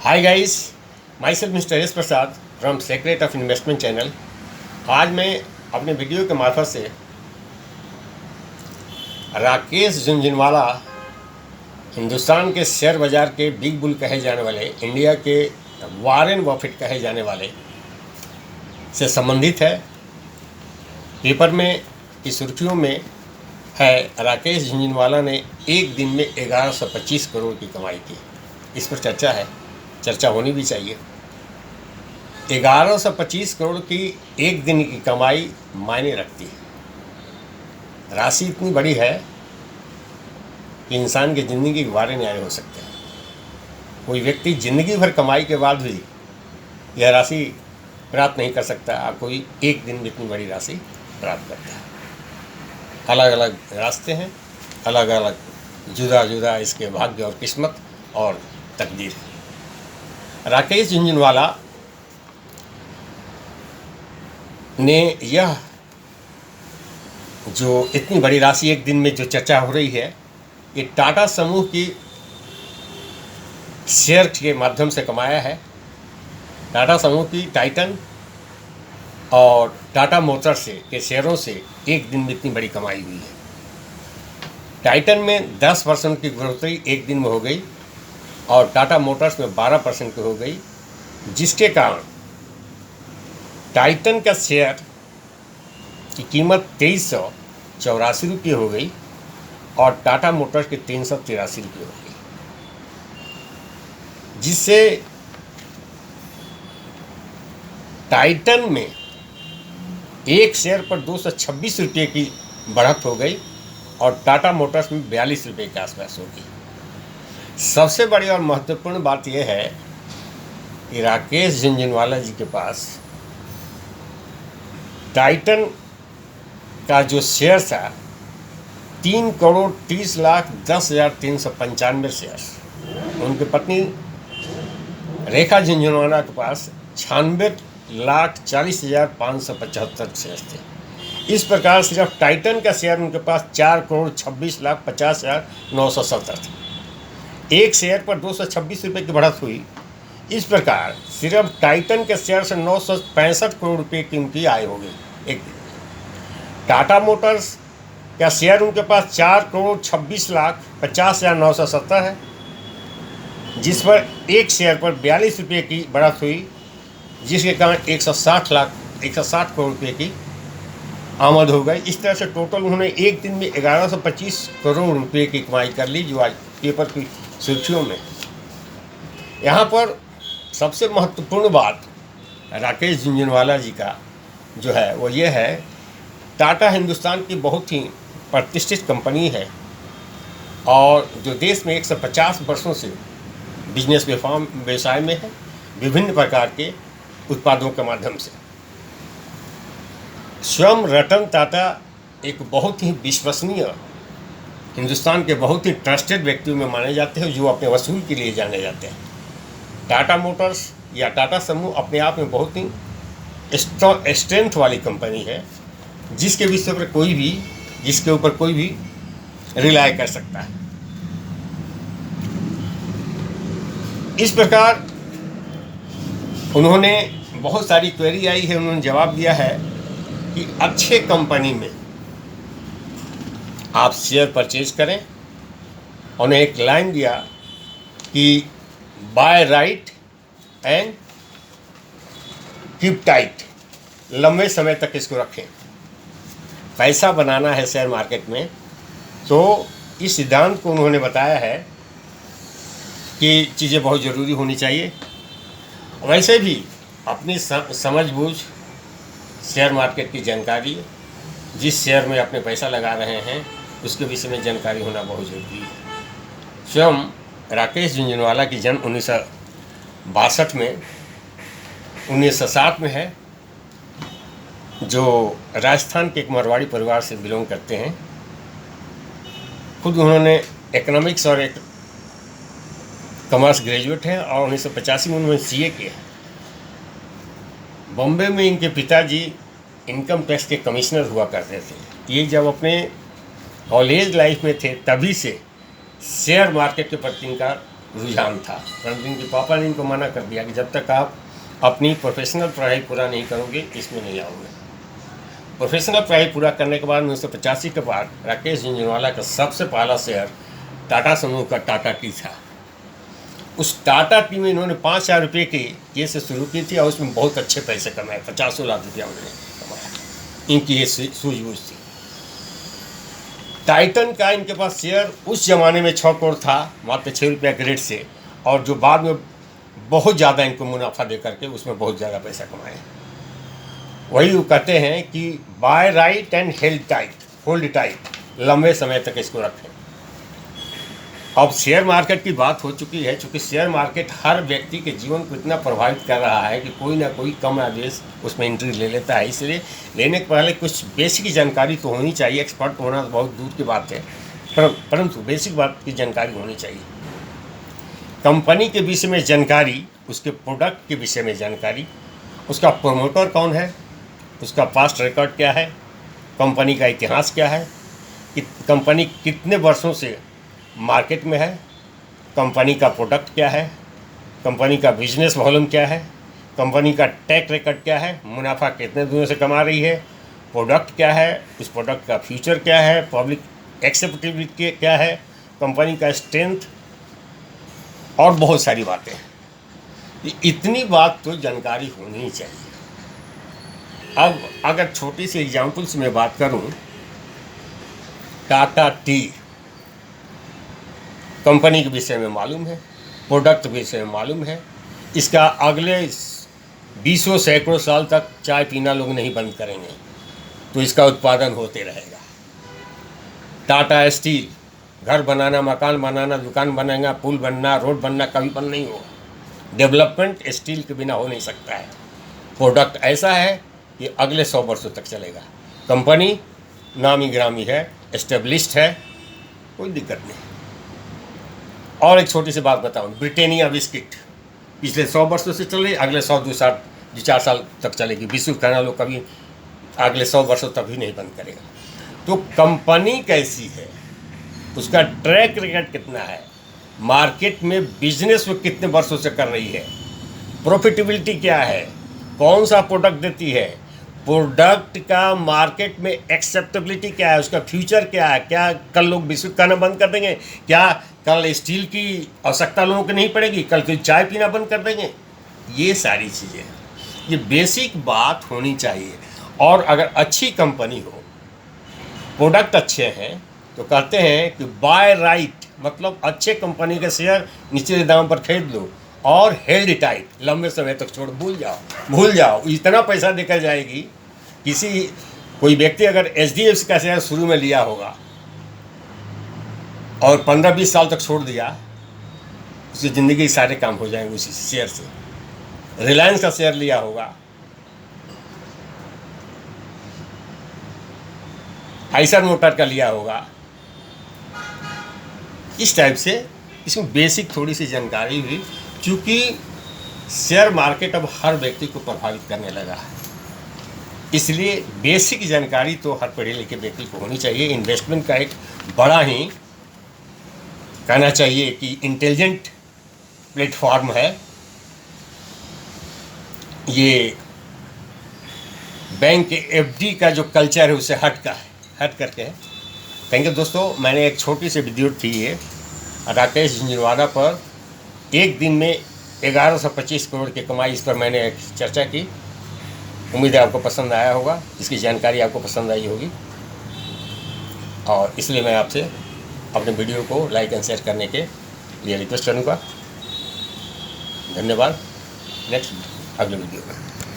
Hi guys, myself mister S Prasad from secret of investment channel. आज मैं अपने video के मार्फत से राकेश झुनझुनवाला, हिंदुस्तान के शेयर बाज़ार के बिग बुल कहे जाने वाले, इंडिया के वॉरेन बफेट कहे जाने वाले से संबंधित है। पेपर में की सुर्खियों में है राकेश झुनझुनवाला ने एक दिन में 1125 करोड़ की कमाई की। इस पर चर्चा होनी भी चाहिए। 1125 करोड़ की एक दिन की कमाई मायने रखती है। राशि इतनी बड़ी है कि इंसान की ज़िंदगी के बारे न्याय हो सकते हैं। कोई व्यक्ति ज़िंदगी भर कमाई के बाद भी यह राशि प्राप्त नहीं कर सकता, कोई एक दिन में इतनी बड़ी राशि प्राप्त करता है। अलग अलग रास्ते हैं, अलग अलग जुदा जुदा इसके भाग्य और किस्मत और तकदीर है। राकेश झुनझुनवाला ने यह जो इतनी बड़ी राशि एक दिन में जो चर्चा हो रही है, ये टाटा समूह की शेयर के माध्यम से कमाया है। टाटा समूह की टाइटन और टाटा मोटर्स के शेयरों से एक दिन में इतनी बड़ी कमाई हुई है। टाइटन में 10% की बढ़ोतरी एक दिन में हो गई और टाटा मोटर्स में 12% की हो गई, जिसके कारण टाइटन का शेयर की कीमत 2384 रुपये हो गई और टाटा मोटर्स की 383 रुपये हो गई, जिससे टाइटन में एक शेयर पर 226 रुपये की बढ़त हो गई और टाटा मोटर्स में 42 रुपये के आसपास होगी। सबसे बड़ी और महत्वपूर्ण बात यह है कि राकेश झुनझुनवाला जी के पास टाइटन का जो शेयर था 3,30,10,395 शेयर्स, उनकी पत्नी रेखा झुनझुनवाला के पास 96,40,575 शेयर्स थे। इस प्रकार सिर्फ टाइटन का शेयर उनके पास 4,26,50,970 थे। एक शेयर पर 226 रुपये की बढ़त हुई। इस प्रकार सिर्फ टाइटन के शेयर से 965 करोड़ रुपये की उनकी आय हो गई एक दिन। टाटा मोटर्स का शेयर उनके पास 4,26,50,970 है, जिस पर एक शेयर पर 42 रुपये की बढ़त हुई, जिसके कारण 160 करोड़ रुपये की आमद हो गई। इस तरह से टोटल उन्होंने एक दिन में 1125 करोड़ रुपये की कमाई कर ली, जो आज पेपर की सुर्खियों में। यहाँ पर सबसे महत्वपूर्ण बात राकेश झुनझुनवाला जी का जो है वो ये है, टाटा हिंदुस्तान की बहुत ही प्रतिष्ठित कंपनी है और जो देश में 150 वर्षों से बिजनेस व्यवसाय में है, विभिन्न प्रकार के उत्पादों के माध्यम से। स्वयं रतन टाटा एक बहुत ही विश्वसनीय, हिंदुस्तान के बहुत ही ट्रस्टेड व्यक्तियों में माने जाते हैं, जो अपने वसूल के लिए जाने जाते हैं। टाटा मोटर्स या टाटा समूह अपने आप में बहुत ही स्ट्रेंथ वाली कंपनी है, जिसके ऊपर कोई भी रिलाय कर सकता है। इस प्रकार उन्होंने बहुत सारी क्वेरी आई है, उन्होंने जवाब दिया है कि अच्छे कंपनी में आप शेयर परचेज करें। उन्हें एक लाइन दिया कि buy right and keep tight, लंबे समय तक इसको रखें। पैसा बनाना है शेयर मार्केट में, तो इस सिद्धांत को उन्होंने बताया है कि चीज़ें बहुत ज़रूरी होनी चाहिए। वैसे भी अपनी समझबूझ शेयर मार्केट की जानकारी, जिस शेयर में अपने पैसा लगा रहे हैं उसके विषय में जानकारी होना बहुत ज़रूरी है। स्वयं राकेश झुनझुनवाला की जन्म 1962 में 1907 में है, जो राजस्थान के एक मारवाड़ी परिवार से बिलोंग करते हैं। खुद उन्होंने इकोनॉमिक्स और एक कॉमर्स ग्रेजुएट हैं और 1985 में उन्होंने CA किया। बॉम्बे में इनके पिताजी इनकम टैक्स के कमिश्नर हुआ करते थे। ये जब अपने कॉलेज लाइफ में थे तभी से शेयर मार्केट के प्रति इनका रुझान था, परंतु इनके पापा ने इनको मना कर दिया कि जब तक आप अपनी प्रोफेशनल पढ़ाई पूरा नहीं करोगे इसमें नहीं आओगे। प्रोफेशनल पढ़ाई पूरा करने के बाद 1985 के बाद राकेश झुंझुनवाला का सबसे पहला शेयर टाटा समूह का टाटा टी था। उस टाटा टी में इन्होंने 5,000 रुपये की ये से शुरू की थी और उसमें बहुत अच्छे पैसे कमाए, 50 लाख रुपया उन्होंने कमाया। इनकी ये सूझबूझ थी। टाइटन का इनके पास शेयर उस ज़माने में 6 करोड़ था, मात्र 6 रुपया के रेट से, और जो बाद में बहुत ज़्यादा इनको मुनाफा दे करके उसमें बहुत ज़्यादा पैसा कमाए। वही वो कहते हैं कि buy right and hold tight, लंबे समय तक इसको रखें। अब शेयर मार्केट की बात हो चुकी है, चूँकि शेयर मार्केट हर व्यक्ति के जीवन को इतना प्रभावित कर रहा है कि कोई ना कोई कम या बेस उसमें एंट्री ले लेता है। इसलिए लेने के पहले कुछ बेसिक जानकारी तो होनी चाहिए। एक्सपर्ट होना तो बहुत दूर की बात है, परंतु बेसिक बात की जानकारी होनी चाहिए। कंपनी के विषय में जानकारी, उसके प्रोडक्ट के विषय में जानकारी, उसका प्रोमोटर कौन है, उसका पास्ट रिकॉर्ड क्या है, कंपनी का इतिहास क्या है, कि कंपनी कितने वर्षों से मार्केट में है, कंपनी का प्रोडक्ट क्या है, कंपनी का बिजनेस वॉल्यूम क्या है, कंपनी का ट्रैक रिकॉर्ड क्या है, मुनाफा कितने दिनों से कमा रही है, प्रोडक्ट क्या है, उस प्रोडक्ट का फ्यूचर क्या है, पब्लिक एक्सेप्टेबिलिटी क्या है, कंपनी का स्ट्रेंथ, और बहुत सारी बातें। इतनी बात तो जानकारी होनी ही चाहिए। अब अगर छोटी सी एग्जाम्पल से मैं बात करूं, टाटा टी कंपनी के विषय में मालूम है, प्रोडक्ट के विषय में मालूम है, इसका अगले 20 सैकड़ों साल तक चाय पीना लोग नहीं बंद करेंगे, तो इसका उत्पादन होते रहेगा। टाटा स्टील, घर बनाना, मकान बनाना, दुकान बनाना, पुल बनना, रोड बनना कभी बंद नहीं होगा। डेवलपमेंट स्टील के बिना हो नहीं सकता है। प्रोडक्ट ऐसा है कि अगले 100 वर्षों तक चलेगा। कंपनी नामी ग्रामी है, एस्टेब्लिश्ड है, कोई दिक्कत नहीं। और एक छोटी सी बात बताऊं, ब्रिटानिया बिस्किट पिछले 100 वर्षों से चल रही, अगले 100-2-4 साल तक चलेगी। बिस्कुट खाना लोग कभी अगले 100 वर्षों तक भी नहीं बंद करेगा। तो कंपनी कैसी है, उसका ट्रैक रिकॉर्ड कितना है, मार्केट में बिजनेस वो कितने वर्षों से कर रही है, प्रॉफिटेबिलिटी क्या है, कौन सा प्रोडक्ट देती है, प्रोडक्ट का मार्केट में एक्सेप्टेबिलिटी क्या है, उसका फ्यूचर क्या है, क्या कल लोग बिस्कुट खाना बंद कर देंगे, क्या कल स्टील की आवश्यकता लोगों को नहीं पड़ेगी, कल कोई चाय पीना बंद कर देंगे। ये सारी चीज़ें, ये बेसिक बात होनी चाहिए। और अगर अच्छी कंपनी हो, प्रोडक्ट अच्छे हैं, तो कहते हैं कि बाय राइट, मतलब अच्छे कंपनी के शेयर निश्चित दाम पर खरीद लो और हेल्ड टाइट, लंबे समय तक छोड़, भूल जाओ। इतना पैसा देकर जाएगी। कोई व्यक्ति अगर HDFC का शेयर शुरू में लिया होगा और 15-20 साल तक छोड़ दिया, उसकी ज़िंदगी के सारे काम हो जाएंगे उसी शेयर से। रिलायंस का शेयर लिया होगा, आइसर मोटर का लिया होगा, इस टाइप से इसमें बेसिक थोड़ी सी जानकारी हुई। क्योंकि शेयर मार्केट अब हर व्यक्ति को प्रभावित करने लगा है, इसलिए बेसिक जानकारी तो हर पढ़े लिखे व्यक्ति को होनी चाहिए। इन्वेस्टमेंट का एक बड़ा ही कहना चाहिए कि इंटेलिजेंट प्लेटफॉर्म है ये। बैंक के FD का जो कल्चर है उससे हट करके है। थैंक यू दोस्तों, मैंने एक छोटी सी वीडियो थी ये राकेश झुंझुनवाला पर, एक दिन में 1125 करोड़ की कमाई, इस पर मैंने एक चर्चा की। उम्मीद है आपको पसंद आया होगा, इसकी जानकारी आपको पसंद आई होगी, और इसलिए मैं आपसे अपने वीडियो को लाइक एंड शेयर करने के लिए रिक्वेस्ट करूँगा। धन्यवाद। नेक्स्ट अगले वीडियो में।